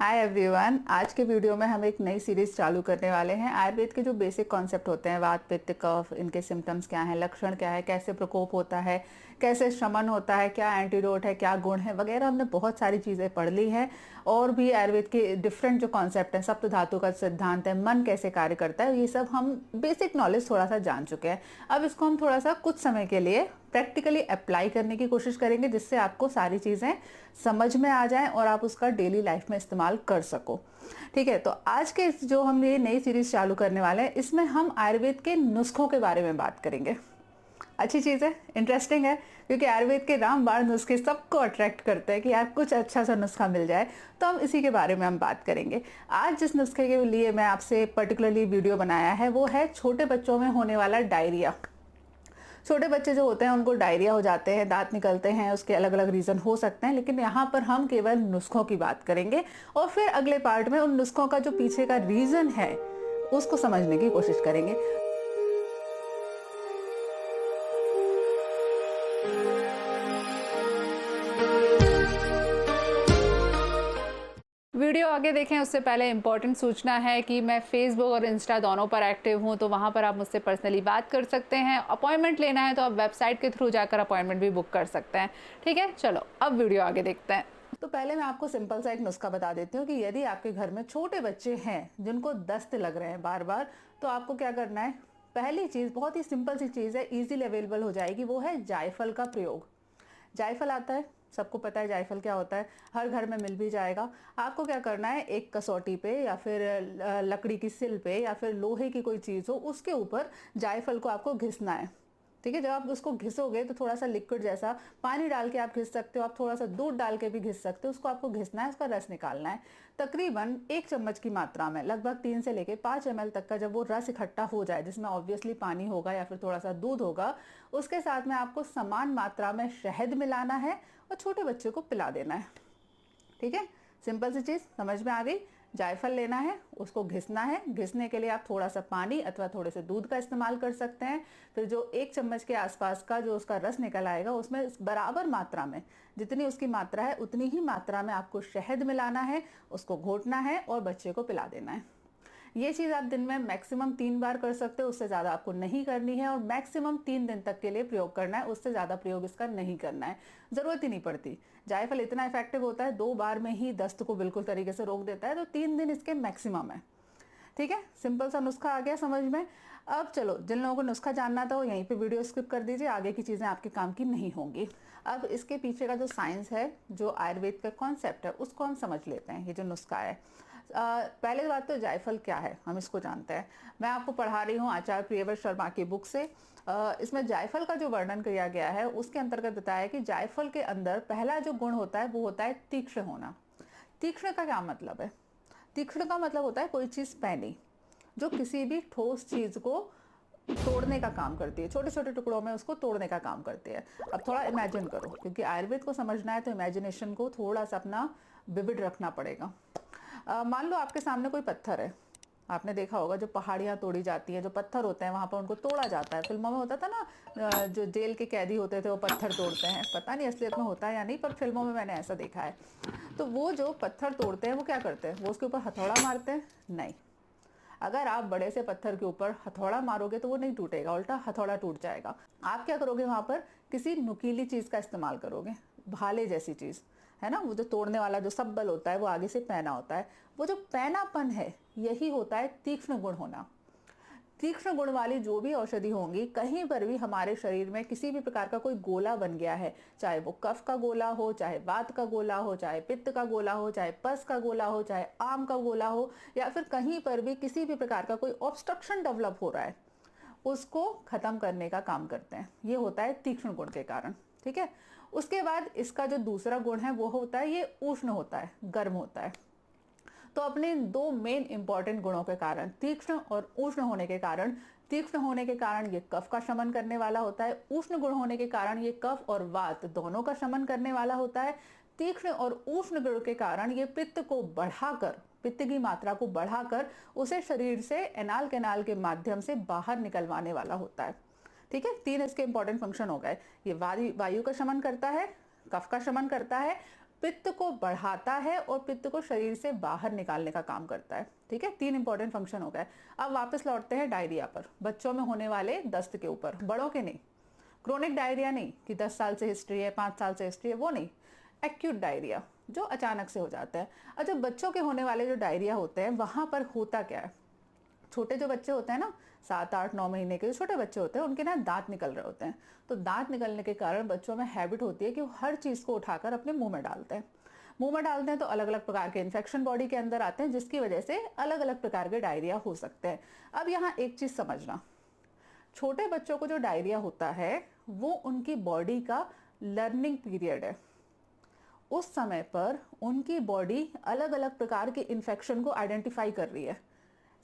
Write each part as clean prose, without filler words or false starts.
Hi everyone. आज के video में हम एक नई सीरीज चालू करने वाले हैं। आयुर्वेद के जो बेसिक कॉन्सेप्ट होते हैं, वात पित्त कफ, इनके सिम्टम्स क्या हैं, लक्षण क्या है, कैसे प्रकोप होता है, कैसे शमन होता है, क्या एंटीडोट है, क्या गुण है वगैरह, हमने बहुत सारी चीज़ें पढ़ ली हैं। और भी आयुर्वेद के डिफरेंट जो कॉन्सेप्ट हैं, सप्त धातु का सिद्धांत है, मन कैसे कार्य करता है, ये सब हम बेसिक नॉलेज थोड़ा सा जान चुके हैं। अब इसको हम थोड़ा सा कुछ समय के लिए प्रैक्टिकली अप्लाई करने की कोशिश करेंगे, जिससे आपको सारी चीज़ें समझ में आ जाएं और आप उसका डेली लाइफ में इस्तेमाल कर सको। ठीक है, तो आज के जो हम ये नई सीरीज चालू करने वाले हैं, इसमें हम आयुर्वेद के नुस्खों के बारे में बात करेंगे। अच्छी चीज़ है, इंटरेस्टिंग है, क्योंकि आयुर्वेद के रामबाण नुस्खे सबको अट्रैक्ट करते हैं कि यार कुछ अच्छा सा नुस्खा मिल जाए। तो हम इसी के बारे में हम बात करेंगे। आज जिस नुस्खे के लिए मैं आपसे पर्टिकुलरली वीडियो बनाया है वो है छोटे बच्चों में होने वाला डायरिया। छोटे बच्चे जो होते हैं उनको डायरिया हो जाते हैं, दांत निकलते हैं, उसके अलग अलग रीज़न हो सकते हैं, लेकिन यहाँ पर हम केवल नुस्खों की बात करेंगे और फिर अगले पार्ट में उन नुस्खों का जो पीछे का रीज़न है उसको समझने की कोशिश करेंगे। वीडियो आगे देखें उससे पहले इंपॉर्टेंट सूचना है कि मैं फेसबुक और इंस्टा दोनों पर एक्टिव हूं, तो वहां पर आप मुझसे पर्सनली बात कर सकते हैं। अपॉइंटमेंट लेना है तो आप वेबसाइट के थ्रू जाकर अपॉइंटमेंट भी बुक कर सकते हैं। ठीक है, चलो अब वीडियो आगे देखते हैं। तो पहले मैं आपको सिंपल सा एक नुस्खा बता देती हूँ कि यदि आपके घर में छोटे बच्चे हैं जिनको दस्त लग रहे हैं बार बार, तो आपको क्या करना है। पहली चीज़ बहुत ही सिंपल सी चीज़ है, इजीली अवेलेबल हो जाएगी, वो है जायफल का प्रयोग। जायफल आता है, सबको पता है जायफल क्या होता है, हर घर में मिल भी जाएगा। आपको क्या करना है, एक कसौटी पे या फिर लकड़ी की सिल पे या फिर लोहे की कोई चीज़ हो, उसके ऊपर जायफल को आपको घिसना है। ठीक है, जब आप उसको घिसोगे तो थोड़ा सा लिक्विड जैसा पानी डाल के आप घिस सकते हो, आप थोड़ा सा दूध डाल के भी घिस सकते हो। उसको आपको घिसना है, उसका रस निकालना है। तकरीबन 1 चम्मच की मात्रा में, लगभग 3 से लेके 5 ml तक का जब वो रस इकट्ठा हो जाए, जिसमें ऑब्वियसली पानी होगा या फिर थोड़ा सा दूध होगा, उसके साथ में आपको समान मात्रा में शहद मिलाना है और छोटे बच्चे को पिला देना है। ठीक है, सिंपल सी चीज़ समझ में आ गई। जायफल लेना है, उसको घिसना है। घिसने के लिए आप थोड़ा सा पानी अथवा थोड़े से दूध का इस्तेमाल कर सकते हैं। फिर जो 1 चम्मच के आसपास का जो उसका रस निकल आएगा, उसमें बराबर मात्रा में, जितनी उसकी मात्रा है उतनी ही मात्रा में आपको शहद मिलाना है, उसको घोटना है और बच्चे को पिला देना है। ये चीज़ आप दिन में मैक्सिमम 3 बार कर सकते हो, उससे ज़्यादा आपको नहीं करनी है, और मैक्सिमम 3 दिन तक के लिए प्रयोग करना है, उससे ज़्यादा प्रयोग इसका नहीं करना है, ज़रूरत ही नहीं पड़ती। जायफल इतना इफेक्टिव होता है, 2 बार में ही दस्त को बिल्कुल तरीके से रोक देता है, तो 3 दिन इसके मैक्सिमम है। ठीक है, सिंपल सा नुस्खा आ गया समझ में। अब चलो, जिन लोगों को नुस्खा जानना था वो यहीं पे वीडियो स्किप कर दीजिए, आगे की चीज़ें आपके काम की नहीं होंगी। अब इसके पीछे का जो साइंस है, जो आयुर्वेद का कॉन्सेप्ट है, उसको हम समझ लेते हैं। ये जो नुस्खा है, पहले बात तो जायफल क्या है हम इसको जानते हैं। मैं आपको पढ़ा रही हूँ आचार्य प्रियव्रत शर्मा की बुक से। इसमें जायफल का जो वर्णन किया गया है उसके अंतर्गत बताया कि जायफल के अंदर पहला जो गुण होता है वो होता है तीक्ष्ण होना। तीक्ष्ण का क्या मतलब है? तीक्ष्ण का मतलब होता है कोई चीज़ पैनी, जो किसी भी ठोस चीज़ को तोड़ने का काम करती है, छोटे छोटे टुकड़ों में उसको तोड़ने का काम करती है। अब थोड़ा इमेजिन करो, क्योंकि आयुर्वेद को समझना है तो इमेजिनेशन को थोड़ा सा अपना विविड रखना पड़ेगा। मान लो आपके सामने कोई पत्थर है। आपने देखा होगा जो पहाड़ियाँ तोड़ी जाती हैं, जो पत्थर होते हैं वहाँ पर उनको तोड़ा जाता है। फिल्मों में होता था ना, जो जेल के कैदी होते थे वो पत्थर तोड़ते हैं। पता नहीं असलियत में होता है या नहीं, पर फिल्मों में मैंने ऐसा देखा है। तो वो जो पत्थर तोड़ते हैं वो क्या करते हैं, वो उसके ऊपर हथौड़ा मारते हैं? नहीं। अगर आप बड़े से पत्थर के ऊपर हथौड़ा मारोगे तो वो नहीं टूटेगा, उल्टा हथौड़ा टूट जाएगा। आप क्या करोगे, वहां पर किसी नुकीली चीज का इस्तेमाल करोगे, भाले जैसी चीज, है ना। वो जो तोड़ने वाला जो सब्बल होता है वो आगे से पैना होता है। वो जो पैनापन है, यही होता है तीक्ष्ण गुण होना। तीक्ष्ण गुण वाली जो भी औषधि होंगी, कहीं पर भी हमारे शरीर में किसी भी प्रकार का कोई गोला बन गया है, चाहे वो कफ का गोला हो, चाहे वात का गोला हो, चाहे पित्त का गोला हो, चाहे पस का गोला हो, चाहे आम का गोला हो, या फिर कहीं पर भी किसी भी प्रकार का कोई ऑब्स्ट्रक्शन डेवलप हो रहा है, उसको खत्म करने का काम करते हैं। ये होता है तीक्ष्ण गुण के कारण। ठीक है, उसके बाद इसका जो दूसरा गुण है वो होता है, ये उष्ण होता है, गर्म होता है। तो अपने दो मेन इंपॉर्टेंट गुणों के कारण, तीक्ष्ण और उष्ण होने के कारण, तीक्ष्ण होने के कारण ये कफ का शमन करने वाला होता है, उष्ण गुण होने के कारण ये कफ और वात दोनों का शमन करने वाला होता है। तीक्ष्ण और उष्ण गुण के कारण ये पित्त को बढ़ाकर, पित्त की मात्रा को बढ़ाकर उसे शरीर से एनाल कैनाल के माध्यम से बाहर निकलवाने वाला होता है। ठीक है, 3 इसके इंपॉर्टेंट फंक्शन हो गए। ये वायु का शमन करता है, कफ का शमन करता है, पित्त को बढ़ाता है और पित्त को शरीर से बाहर निकालने का काम करता है। ठीक है, 3 इंपॉर्टेंट फंक्शन हो गए। अब वापस लौटते हैं डायरिया पर, बच्चों में होने वाले दस्त के ऊपर, बड़ों के नहीं। क्रोनिक डायरिया नहीं कि 10 साल से हिस्ट्री है, 5 साल से हिस्ट्री है, वो नहीं। एक्यूट डायरिया जो अचानक से हो जाता है। अच्छा, बच्चों के होने वाले जो डायरिया होते हैं वहां पर होता क्या है, छोटे जो बच्चे होते हैं ना, 7, 8, 9 महीने के जो छोटे बच्चे होते हैं, उनके ना दांत निकल रहे होते हैं। तो दांत निकलने के कारण बच्चों में हैबिट होती है कि वो हर चीज को उठाकर अपने मुंह में डालते हैं। मुंह में डालते हैं तो अलग अलग प्रकार के इन्फेक्शन बॉडी के अंदर आते हैं, जिसकी वजह से अलग अलग प्रकार के डायरिया हो सकते हैं। अब यहाँ एक चीज समझना, छोटे बच्चों को जो डायरिया होता है वो उनकी बॉडी का लर्निंग पीरियड है। उस समय पर उनकी बॉडी अलग अलग प्रकार के इन्फेक्शन को आइडेंटिफाई कर रही है।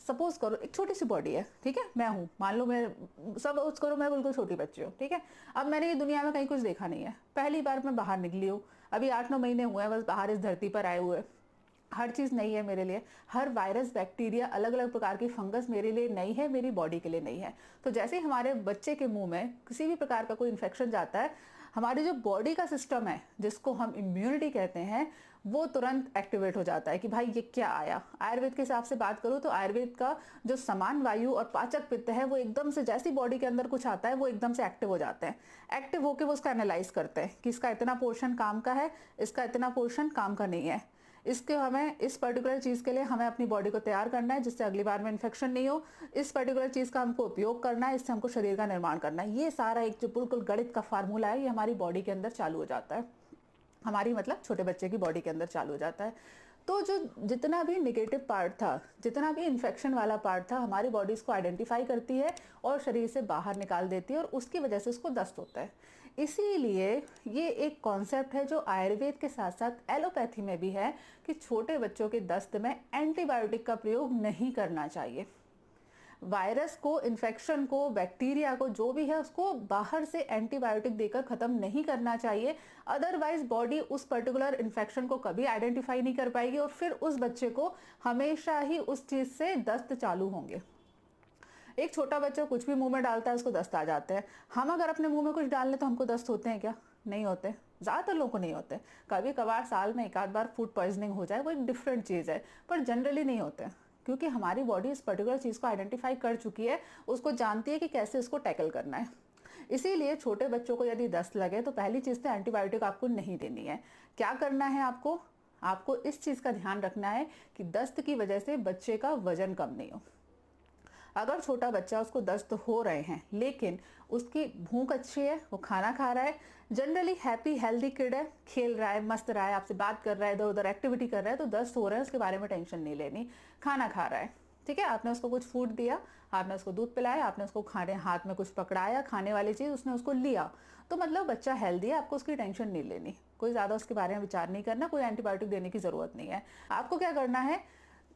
सपोज करो एक छोटी सी बॉडी है, ठीक है, मैं हूं, मान लो मैं, सपोज करो मैं बिल्कुल छोटी बच्ची हूँ, ठीक है। अब मैंने ये दुनिया में कहीं कुछ देखा नहीं है, पहली बार मैं बाहर निकली हूँ, अभी 8-9 महीने हुए हैं बस बाहर इस धरती पर आए हुए। हर चीज नई है मेरे लिए, हर वायरस, बैक्टीरिया, अलग अलग प्रकार की फंगस मेरे लिए नई है, मेरी बॉडी के लिए नई है। तो जैसे ही हमारे बच्चे के मुंह में किसी भी प्रकार का कोई इन्फेक्शन जाता है, हमारी जो बॉडी का सिस्टम है जिसको हम इम्यूनिटी कहते हैं, वो तुरंत एक्टिवेट हो जाता है कि भाई ये क्या आया। आयुर्वेद के हिसाब से बात करूं तो आयुर्वेद का जो समान वायु और पाचक पित्त है वो एकदम से, जैसी बॉडी के अंदर कुछ आता है वो एकदम से एक्टिव हो जाते हैं। एक्टिव होकर वो उसका एनालाइज करते हैं कि इसका इतना पोर्शन काम का है, इसका इतना पोर्शन काम का नहीं है, इसके हमें इस पर्टिकुलर चीज के लिए हमें अपनी बॉडी को तैयार करना है जिससे अगली बार में इन्फेक्शन नहीं हो, इस पर्टिकुलर चीज का हमको उपयोग करना है, इससे हमको शरीर का निर्माण करना है। ये सारा एक जो बिल्कुल गणित का फार्मूला है, ये हमारी बॉडी के अंदर चालू हो जाता है, हमारी मतलब छोटे बच्चे की बॉडी के अंदर चालू हो जाता है। तो जो जितना भी निगेटिव पार्ट था, जितना भी इन्फेक्शन वाला पार्ट था, हमारी बॉडी इसको आइडेंटिफाई करती है और शरीर से बाहर निकाल देती है और उसकी वजह से उसको दस्त होता है। इसीलिए ये एक कॉन्सेप्ट है जो आयुर्वेद के साथ साथ एलोपैथी में भी है कि छोटे बच्चों के दस्त में एंटीबायोटिक का प्रयोग नहीं करना चाहिए। वायरस को, इन्फेक्शन को, बैक्टीरिया को, जो भी है उसको बाहर से एंटीबायोटिक देकर खत्म नहीं करना चाहिए। अदरवाइज बॉडी उस पर्टिकुलर इन्फेक्शन को कभी आइडेंटिफाई नहीं कर पाएगी और फिर उस बच्चे को हमेशा ही उस चीज से दस्त चालू होंगे। एक छोटा बच्चा कुछ भी मुंह में डालता है उसको दस्त आ जाते हैं। हम अगर अपने मुंह में कुछ डाल लें तो हमको दस्त होते हैं क्या? नहीं होते, ज्यादातर लोगों को नहीं होते। कभी कभार साल में एक आध बार फूड पॉइजनिंग हो जाए वो एक डिफरेंट चीज है, पर जनरली नहीं होते, क्योंकि हमारी बॉडी इस पर्टिकुलर चीज को आइडेंटिफाई कर चुकी है, उसको जानती है कि कैसे इसको टैकल करना है। इसीलिए छोटे बच्चों को यदि दस्त लगे तो पहली चीज तो एंटीबायोटिक आपको नहीं देनी है। क्या करना है आपको? आपको इस चीज का ध्यान रखना है कि दस्त की वजह से बच्चे का वजन कम नहीं हो। अगर छोटा बच्चा, उसको दस्त हो रहे हैं लेकिन उसकी भूख अच्छी है, वो खाना खा रहा है, जनरली हैप्पी हेल्दी किड है, खेल रहा है, मस्त रहा है, आपसे बात कर रहा है, इधर उधर एक्टिविटी कर रहा है, तो दस्त हो रहा है उसके बारे में टेंशन नहीं लेनी। खाना खा रहा है, ठीक है, आपने उसको कुछ फूड दिया, आपने उसको दूध पिलाया, आपने उसको खाने, हाथ में कुछ पकड़ाया, खाने वाली चीज उसने उसको लिया, तो मतलब बच्चा हेल्दी है, आपको उसकी टेंशन नहीं लेनी, कोई ज्यादा उसके बारे में विचार नहीं करना, कोई एंटीबायोटिक देने की जरूरत नहीं है। आपको क्या करना है,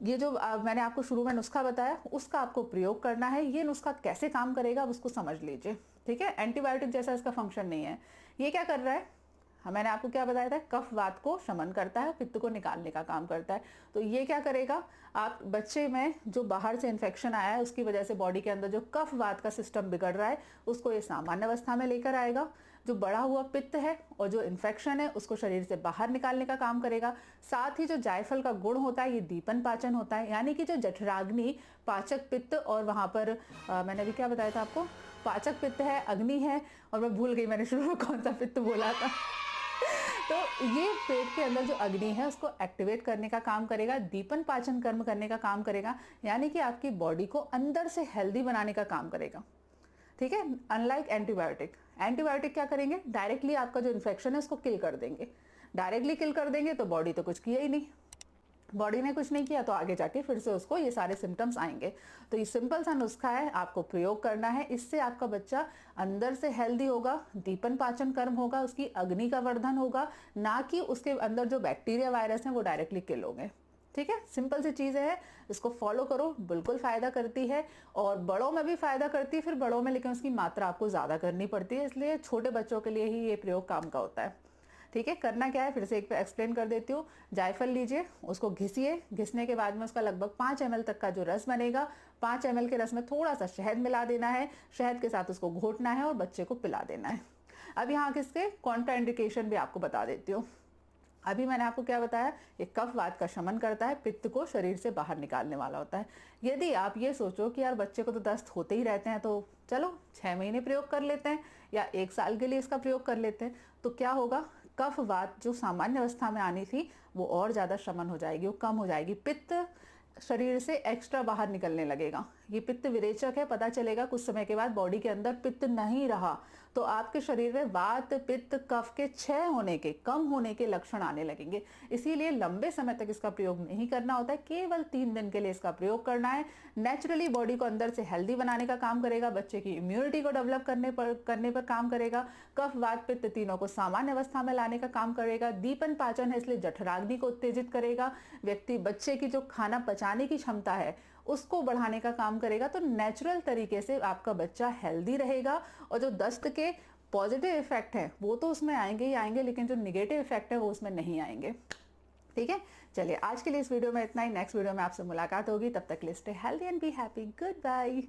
ये जो मैंने आपको शुरू में नुस्खा बताया उसका आपको प्रयोग करना है। ये नुस्खा कैसे काम करेगा आप उसको समझ लीजिए, ठीक है। एंटीबायोटिक जैसा इसका फंक्शन नहीं है। ये क्या कर रहा है, मैंने आपको क्या बताया था, कफ वात को शमन करता है, पित्त को निकालने का काम करता है। तो ये क्या करेगा, आप बच्चे में जो बाहर से इन्फेक्शन आया है उसकी वजह से बॉडी के अंदर जो कफ वात का सिस्टम बिगड़ रहा है उसको ये सामान्य अवस्था में लेकर आएगा। जो बढ़ा हुआ पित्त है और जो इन्फेक्शन है उसको शरीर से बाहर निकालने का काम करेगा। साथ ही जो जायफल का गुण होता है ये दीपन पाचन होता है, यानी कि जो जठराग्नि, पाचक पित्त, और वहां पर मैंने अभी क्या बताया था आपको, पाचक पित्त है, अग्नि है, और मैं भूल गई मैंने शुरू में कौन सा पित्त बोला था। तो ये पेट के अंदर जो अग्नि है उसको एक्टिवेट करने का काम करेगा, दीपन पाचन कर्म करने का काम करेगा, यानी कि आपकी बॉडी को अंदर से हेल्दी बनाने का काम करेगा, ठीक है। अनलाइक एंटीबायोटिक, एंटीबायोटिक क्या करेंगे, डायरेक्टली आपका जो इन्फेक्शन है उसको किल कर देंगे। डायरेक्टली किल कर देंगे तो बॉडी तो कुछ किया ही नहीं, बॉडी ने कुछ नहीं किया तो आगे जाके फिर से उसको ये सारे सिम्टम्स आएंगे। तो ये सिंपल सा नुस्खा है, आपको प्रयोग करना है, इससे आपका बच्चा अंदर से हेल्दी होगा, दीपन पाचन कर्म होगा, उसकी अग्नि का वर्धन होगा, ना कि उसके अंदर जो बैक्टीरिया वायरस है वो डायरेक्टली किल होंगे, ठीक है। सिंपल सी चीजें है, इसको फॉलो करो, बिल्कुल फायदा करती है, और बड़ों में भी फायदा करती है, फिर बड़ों में लेकिन उसकी मात्रा आपको ज्यादा करनी पड़ती है, इसलिए छोटे बच्चों के लिए ही ये प्रयोग काम का होता है, ठीक है। करना क्या है फिर से एक एक्सप्लेन कर देती हूँ। जायफल लीजिए, उसको घिसिए, घिसने के बाद में उसका लगभग 5 ml तक का जो रस बनेगा, 5 ml के रस में थोड़ा सा शहद मिला देना है, शहद के साथ उसको घोटना है और बच्चे को पिला देना है। अब यहाँ किसके कॉन्ट्राइंडिकेशन भी आपको बता देती हूँ। अभी मैंने आपको क्या बताया, ये कफ वात का शमन करता है, पित्त को शरीर से बाहर निकालने वाला होता है। यदि आप ये सोचो कि यार बच्चे को तो दस्त होते ही रहते हैं, तो चलो 6 महीने प्रयोग कर लेते हैं या 1 साल के लिए इसका प्रयोग कर लेते हैं, तो क्या होगा, कफ वात जो सामान्य अवस्था में आनी थी वो और ज़्यादा शमन हो जाएगी, वो कम हो जाएगी, पित्त शरीर से एक्स्ट्रा बाहर निकलने लगेगा। ये पित्त विरेचक है, पता चलेगा कुछ समय के बाद बॉडी के अंदर पित्त नहीं रहा तो आपके शरीर में वात पित्त कफ के क्षय होने के, कम होने के लक्षण आने लगेंगे। इसीलिए लंबे समय तक इसका प्रयोग नहीं करना होता है, केवल 3 दिन के लिए इसका प्रयोग करना है। नेचुरली बॉडी को अंदर से हेल्दी बनाने का काम करेगा, बच्चे की इम्यूनिटी को डेवलप करने पर काम करेगा, कफ वात पित्त तीनों को सामान्य अवस्था में लाने का काम करेगा, दीपन पाचन है इसलिए जठराग्नि को उत्तेजित करेगा, बच्चे की जो खाना पचाने की क्षमता है उसको बढ़ाने का काम करेगा। तो नेचुरल तरीके से आपका बच्चा हेल्दी रहेगा और जो दस्त के पॉजिटिव इफेक्ट है वो तो उसमें आएंगे ही आएंगे, लेकिन जो निगेटिव इफेक्ट है वो उसमें नहीं आएंगे। ठीक है, चलिए आज के लिए इस वीडियो में इतना ही। नेक्स्ट वीडियो में आपसे मुलाकात होगी, तब तक के लिए stay healthy and be happy. Good bye.